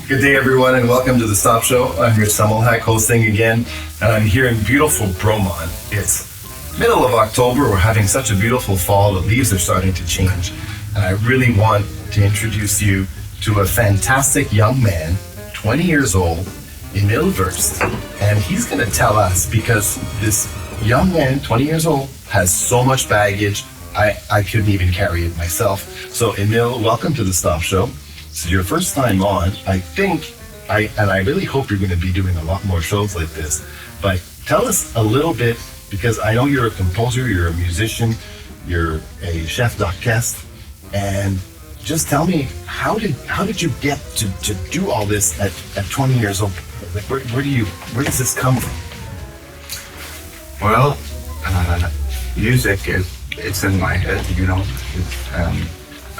Good day, everyone, and welcome to the Stop Show. I'm your Semmelhack hosting again, and I'm here in beautiful Bromont. It's middle of October. We're having such a beautiful fall. The leaves are starting to change, and I really want to introduce you to a fantastic young man, 20 years old, Emil Woest, and he's going to tell us, because this young man, 20 years old, has so much baggage, I couldn't even carry it myself. So Emil, welcome to the Stop Show. This is your first time on. I really hope you're going to be doing a lot more shows like this, but tell us a little bit, because I know you're a composer, you're a musician, you're a chef d'orchestre, and just tell me, how did you get to do all this at 20 years old? Like, where does this come from? Well, music it's in my head, you know.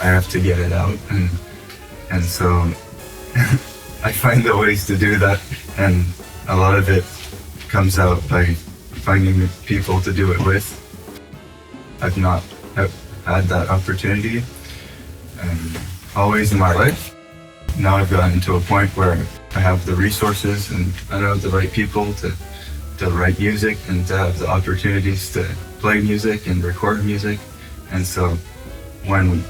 I have to get it out, and so I find the ways to do that, and a lot of it comes out by finding people to do it with. I've not had that opportunity always in my life. Now I've gotten to a point where I have the resources and I know the right people to write music and to have the opportunities to play music and record music. And so when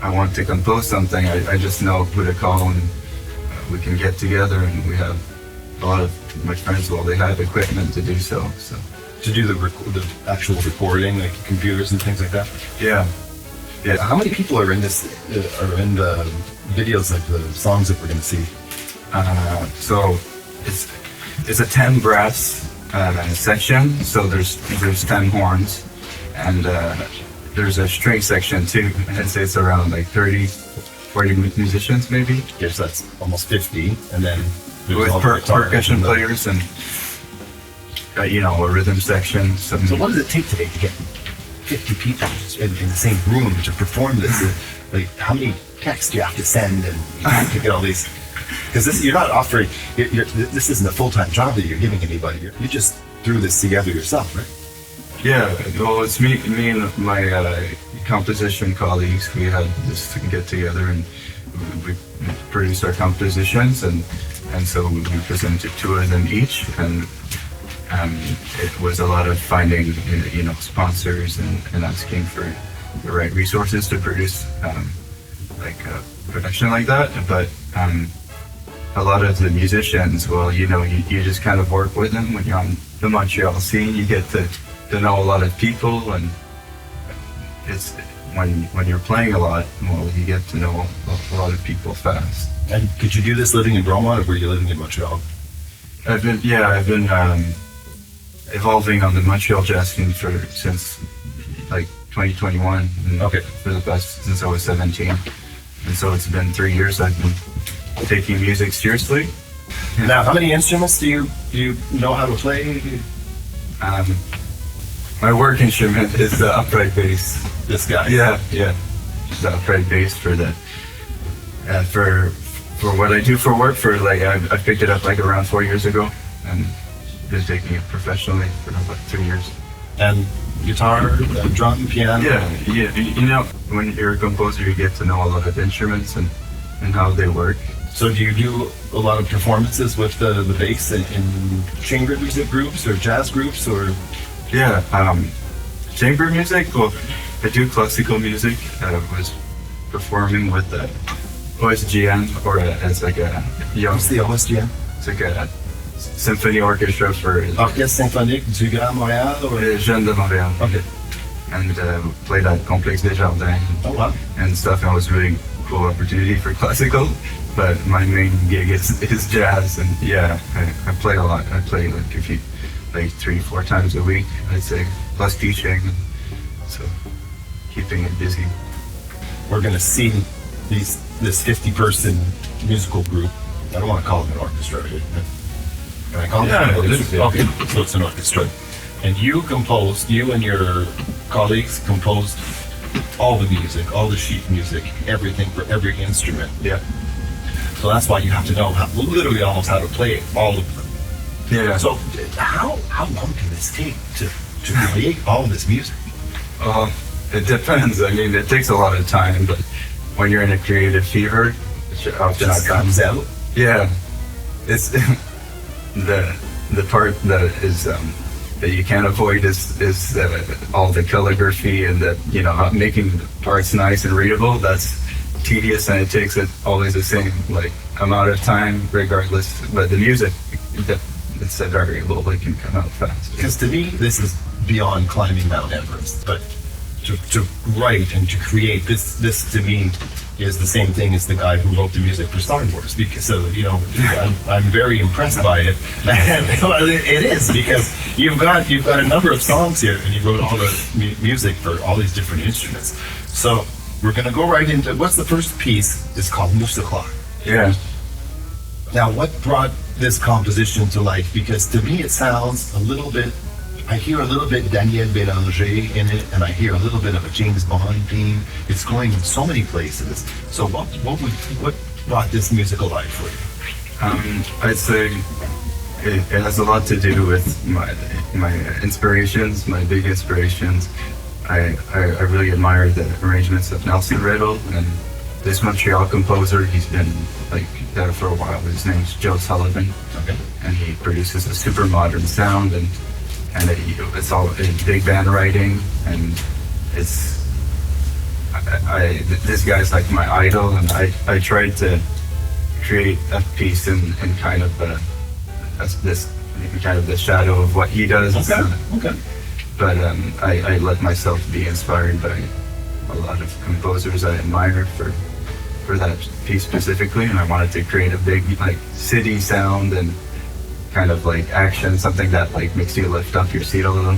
I want to compose something, I just know who to call, and we can get together, and we have a lot of my friends, well, they have equipment to do so. To do the actual recording, like computers and things like that? Yeah. How many people are in this, are in the videos, like the songs that we're going to see? So it's a 10 brass section, so there's 10 horns, and there's a string section too. I'd say it's around like 40 musicians maybe. Yes, that's almost 50, and then with percussion players and a rhythm section. So what does it take today to get 50 people in the same room to perform this? Like, how many texts do you have to send, and you have to get all these? Because you're not offering. This isn't a full-time job that you're giving anybody. You just threw this together yourself, right? Yeah, well, it's me and my composition colleagues. We had this get together and we produced our compositions, and so we presented 2 of them each, and it was a lot of finding sponsors and asking for the right resources to produce like a production like that. But a lot of the musicians, well, you just kind of work with them when you're on the Montreal scene. You get to know a lot of people, and it's when you're playing a lot, well, you get to know a lot of people fast. And could you do this living in Bromont, or were you living in Montreal? I've been evolving on the Montreal jazz scene since like 2021. Okay. Since I was 17, and so it's been 3 years I've been taking music seriously. Now, how many instruments do you know how to play? My work instrument is the upright bass. This guy? Yeah. The upright bass for what I do for work. I picked it up like around 4 years ago, and been taking it professionally for about 3 years. And guitar, drum, piano? Yeah. When you're a composer, you get to know a lot of instruments and how they work. So do you do a lot of performances with the bass in chamber music groups or jazz groups, or? Yeah, chamber music. Well, I do classical music. I was performing with the OSGN, or as like a young. What's the OSGN? It's like a symphony orchestra for. Orchestre symphonique du Grand Montréal, or? Jeunes de Montréal. Okay. And played at Complexe des Jardins. Oh wow. And stuff. And it was really cool opportunity for classical, but my main gig is jazz, and yeah, I play a lot. I play like 3-4 times a week, I'd say, plus teaching, so keeping it busy. We're gonna see this 50-person musical group. I don't want to call it an orchestra. Can I call it an orchestra? Okay, so it's an orchestra. And you and your colleagues composed all the music, all the sheet music, everything for every instrument. Yeah. So that's why you have to know literally almost how to play all of them. Yeah. So how long can this take to create all this music? It depends. I mean, it takes a lot of time, but when you're in a creative fever, it often just comes out. Yeah, it's the part that is that you can't avoid is all the calligraphy and that, you know, making the parts nice and readable. That's tedious, and it takes it always the same like amount of time regardless. But the music, it's a variable. It can come out fast. Because to me, this is beyond climbing Mount Everest. But to write and to create this to me is the same thing as the guy who wrote the music for Star Wars. Because so, you know, I'm very impressed by it. And it is, because you've got a number of songs here, and you wrote all the music for all these different instruments. So we're going to go right into what's the first piece. It's called Mousseau. Yeah. Now, what brought this composition to life? Because to me, it sounds a little bit. I hear a little bit Daniel Bélanger in it, and I hear a little bit of a James Bond theme. It's going in so many places. So what brought this musical life for you? I'd say it has a lot to do with my inspirations, my big inspirations. I really admire the arrangements of Nelson Riddle and this Montreal composer. He's been like there for a while. His name's Joe Sullivan, Okay. and he produces a super modern sound, and it's all in big band writing, and it's this guy's like my idol, and I tried to create a piece in kind of this kind of the shadow of what he does. Okay. But I let myself be inspired by a lot of composers I admire for that piece specifically, and I wanted to create a big like city sound and kind of like action, something that like makes you lift up your seat a little.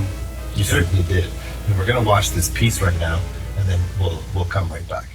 You certainly did. And we're going to watch this piece right now, and then we'll come right back.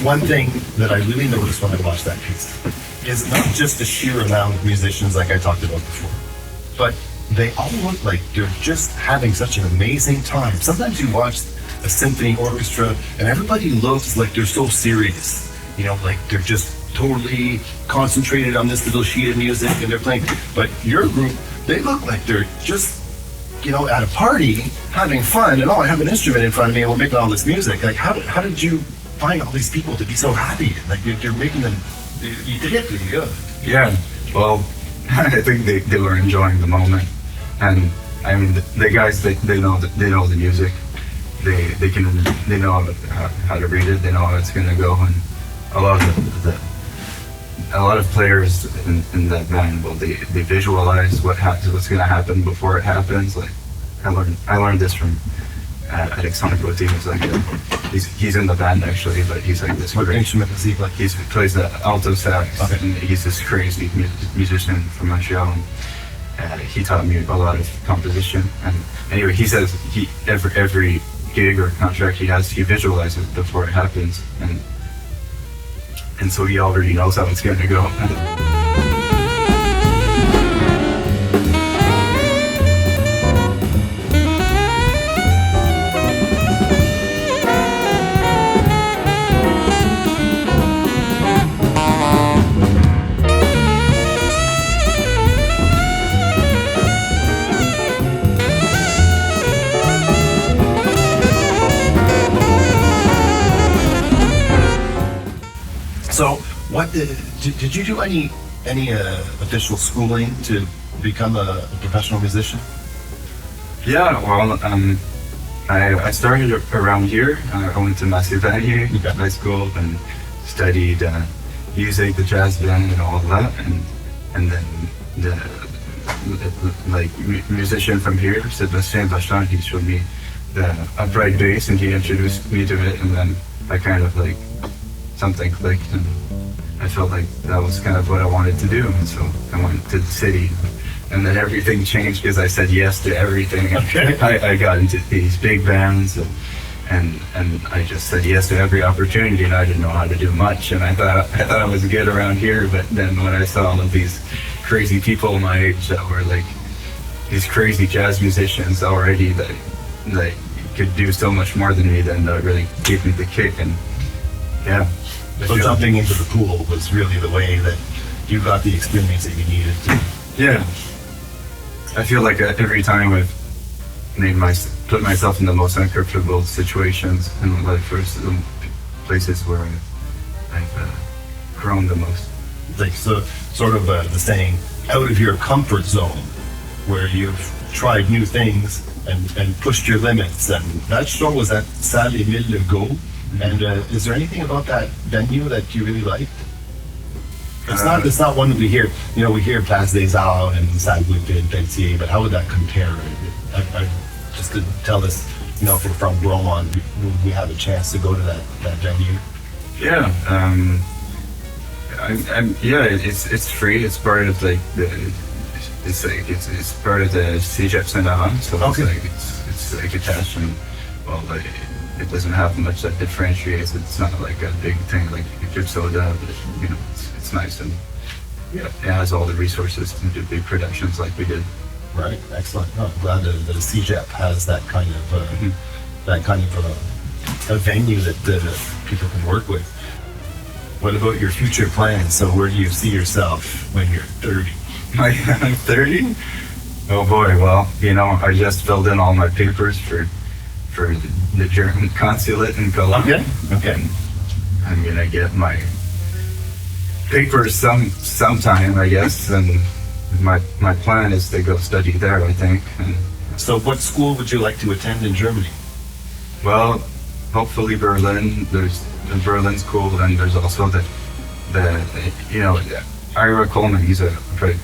one thing that I really noticed when I watched that piece is not just the sheer amount of musicians like I talked about before, but they all look like they're just having such an amazing time. Sometimes you watch a symphony orchestra and everybody looks like they're so serious, you know, like they're just totally concentrated on this little sheet of music and they're playing. But your group, they look like they're just, you know, at a party having fun and, oh, I have an instrument in front of me and we're making all this music. Like, how did you find all these people to be so happy? Like, you're making them, you did it really good. Yeah, well, I think they were enjoying the moment. And I mean, the guys, they know the music. They know how to read it. They know how it's gonna go. And a lot of players in that band, well, they visualize what's gonna happen before it happens. Like I learned this from Alexandre. He's like he's in the band actually, but he's like this. What instrument does he play? He plays the alto sax. Okay. And he's this crazy musician from Montreal. He taught me a lot of composition. And anyway, he says every gig or contract he has, he visualizes it before it happens, and so he already knows how it's going to go. So, what did you do any official schooling to become a professional musician? Yeah, well, I started around here. I went to Massey-Vanier High School and studied music, the jazz band, and all of that, and then the musician from here, Sébastien Bachand, he showed me the upright bass and he introduced me to it, and then I kind of like something clicked and I felt like that was kind of what I wanted to do, and so I went to the city, and then everything changed because I said yes to everything. Okay. I got into these big bands and I just said yes to every opportunity, and I didn't know how to do much, and I thought I was good around here, but then when I saw all of these crazy people my age that were like these crazy jazz musicians already that could do so much more than me, then that really gave me the kick. And yeah. So jumping into the pool was really the way that you got the experience that you needed to. Yeah. I feel like every time I've put myself in the most uncomfortable situations in my life, or the places where I've grown the most. Like, so, sort of the saying, out of your comfort zone, where you've tried new things and pushed your limits. And that show was at Salle Emil Woest-Valade. And is there anything about that venue that you really liked? It's not one that we hear. You know, we hear Place des Arts and Salle and Pelletier, but how would that compare? Just to tell us, you know, if we're from Bromont, we have a chance to go to that venue. Yeah, it's free. It's part of like it's part of the Cégep Saint-Laurent, so okay. It's like attached, and well, like, it doesn't have much that differentiates. It's not like a big thing like Club Soda, but you know, it's nice, and yeah, it has all the resources to do big productions like we did. Right, excellent. No, I'm glad that the Cégep has that kind of a venue that people can work with. What about your future plans? So where do you see yourself when you're 30? I'm 30? Oh boy, well, you know, I just filled in all my papers for the German consulate in Cologne. Okay. I'm gonna get my papers sometime, I guess, and my plan is to go study there, I think. And so what school would you like to attend in Germany? Well, hopefully Berlin. Berlin's cool, and there's also the you know, Ira Coleman, he's a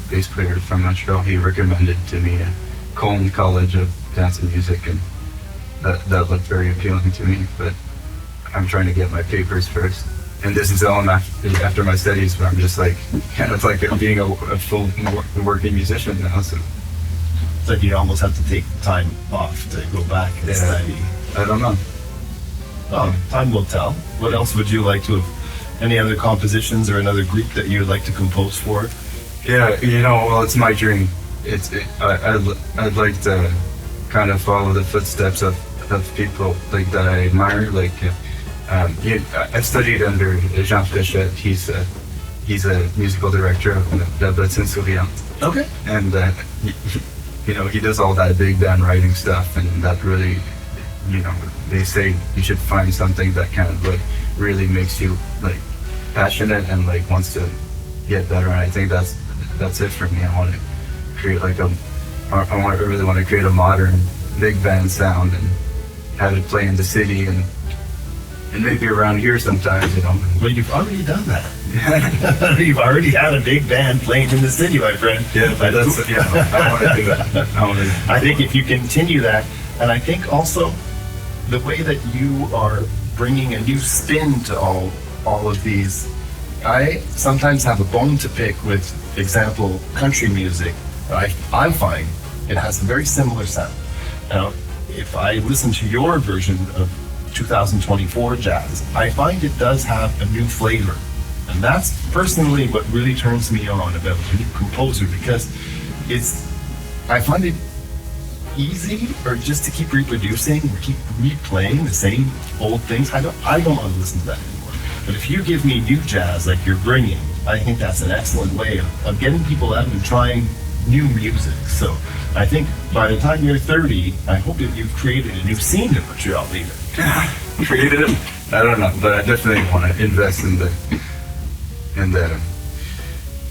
bass player from Montreal. He recommended to me a Cologne College of Dance and Music, and that looked very appealing to me, but I'm trying to get my papers first. And this is all after my studies, but I'm just like, kind of like being a full working musician now, so. It's like you almost have to take time off to go back and study. I don't know. Time will tell. What else would you like to have? Any other compositions or another group that you would like to compose for? Yeah, well, it's my dream. I'd like to kind of follow the footsteps of people like that I admire. Like, I studied under Jean Fréchette. He's a musical director of the Sullivan. Okay. And he does all that big band writing stuff, and that really, they say you should find something that kind of like really makes you like passionate and like wants to get better. And I think that's it for me. I want to create like I really want to create a modern big band sound and have it play in the city and maybe around here sometimes, Well, you've already done that. You've already had a big band playing in the city, my friend. Yeah, I want to do that. I think if you continue that, and I think also the way that you are bringing a new spin to all of these, I sometimes have a bone to pick with, example, country music. I find it has a very similar sound. Now, if I listen to your version of 2024 jazz, I find it does have a new flavor. And that's personally what really turns me on about a new composer, because I find it easy or just to keep reproducing or keep replaying the same old things. I don't want to listen to that anymore. But if you give me new jazz like you're bringing, I think that's an excellent way of getting people out and trying new music. So I think by the time you're 30, I hope that you've created a new scene in Montreal either. Created it? I don't know, but I definitely want to invest in the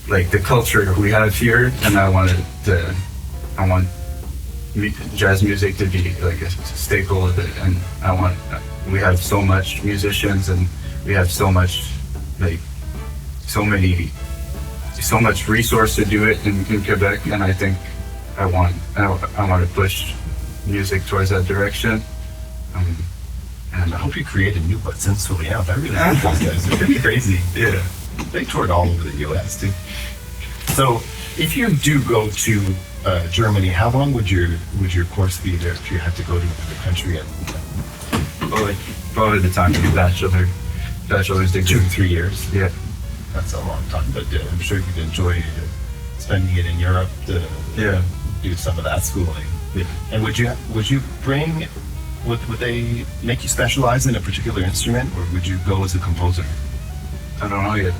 like the culture we have here, and I want jazz music to be like a staple of it. And we have so much musicians, and we have so much so much resource to do it in Quebec, and I think I want to push music towards that direction. And I hope you create a new Button Sullivan. I really think those guys are pretty crazy. Yeah. They toured all over the U.S. too. So, if you do go to Germany, how long would your course be there if you had to go to another country? Probably the time of your bachelor's degree. 2-3 years. Yeah. That's a long time, but I'm sure you'd enjoy spending it in Europe to do some of that schooling. Yeah. And would you bring? Would they make you specialize in a particular instrument, or would you go as a composer? I don't know yet.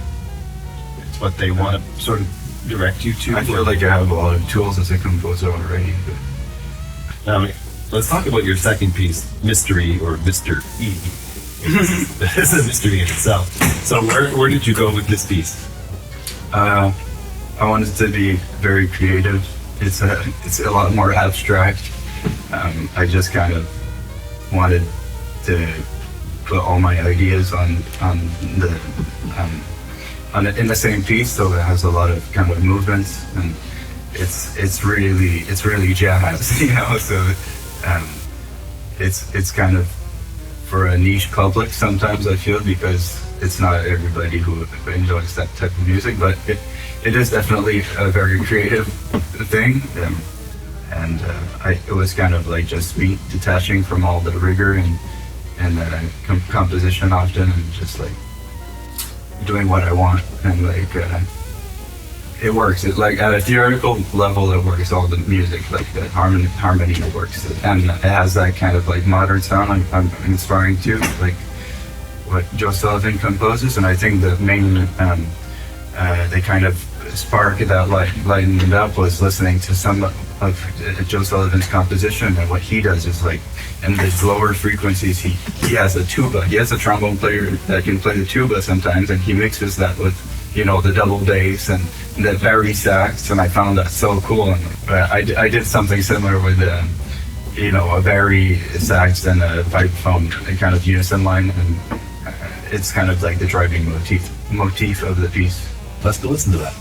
It's what they want to sort of direct you to. I feel like I have a lot of tools as a composer already. Now, let's talk about your second piece, Mystery, or Mr. E. It's a mystery in itself. So where did you go with this piece? I wanted it to be very creative. It's a lot more abstract. I just kind of wanted to put all my ideas in the same piece, so it has a lot of kind of movements, and it's really jazz, So it's kind of for a niche public sometimes, I feel, because it's not everybody who enjoys that type of music, but it is definitely a very creative thing. And it was kind of like just me detaching from all the rigor and composition often, and just like doing what I want, and like it works. It like at a theoretical level, it works. All the music, like the harmony works, and it has that kind of like modern sound I'm inspiring to, like what Joe Sullivan composes. And I think the main the kind of spark that lightened it up was listening to some of Joe Sullivan's composition, and what he does is like in the lower frequencies he has a tuba. He has a trombone player that can play the tuba sometimes, and he mixes that with the double bass and the bari sax, and I found that so cool. And I did something similar with a bari sax and a vibraphone, a kind of unison line, and it's kind of like the driving motif of the piece. Let's go listen to that.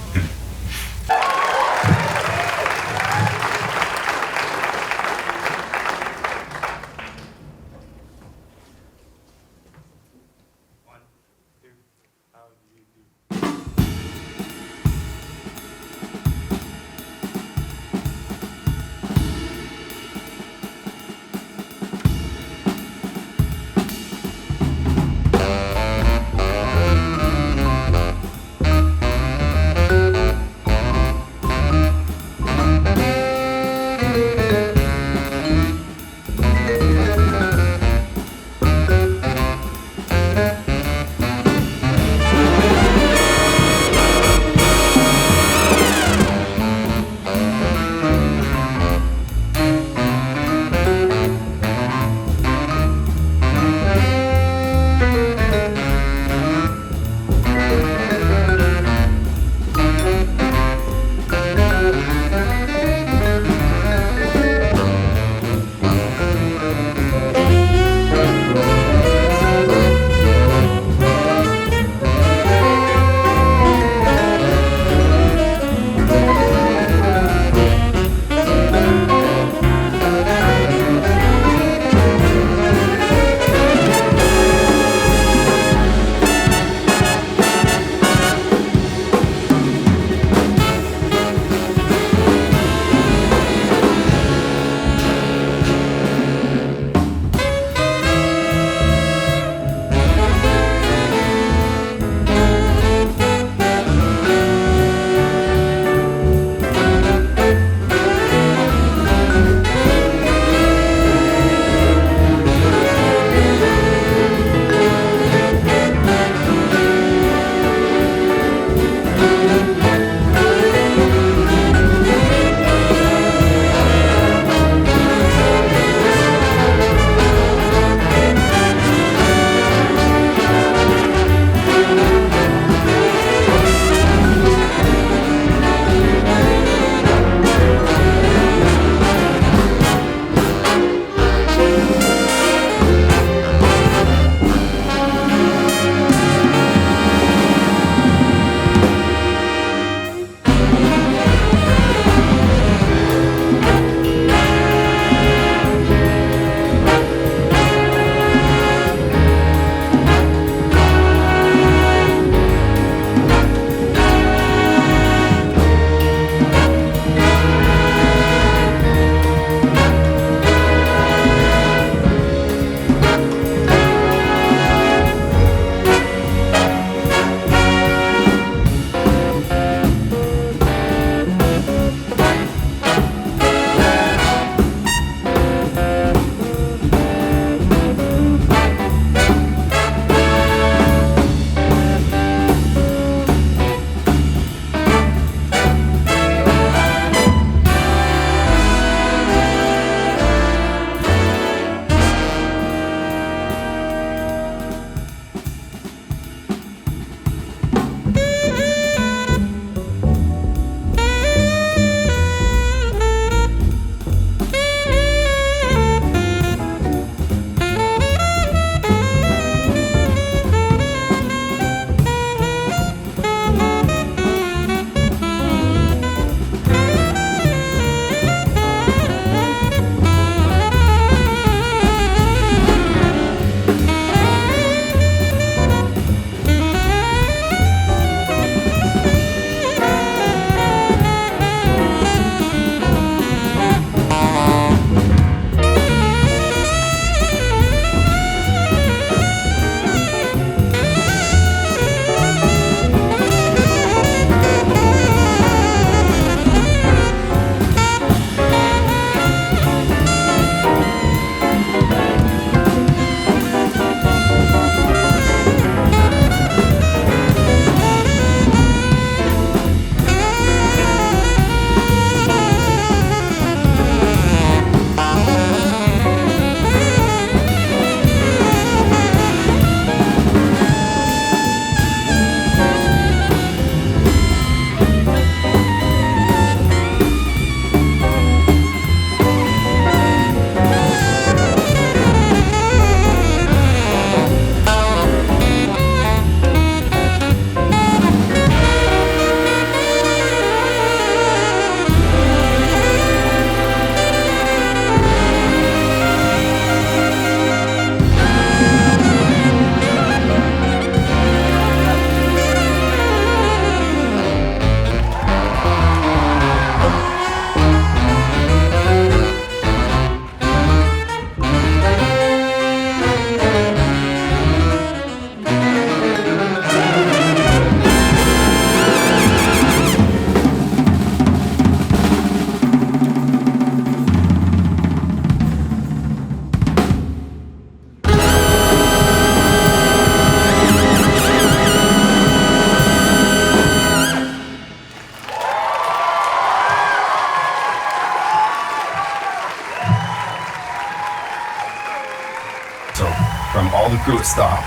from all the crew at Stop,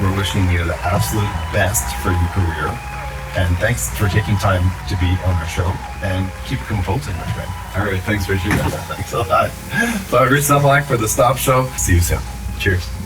we're wishing you the absolute best for your career. And thanks for taking time to be on our show. And keep composing, my friend. All right, thanks, Richard. Thanks a lot. So, Maurice Singfield for the Stop Show. See you soon. Cheers.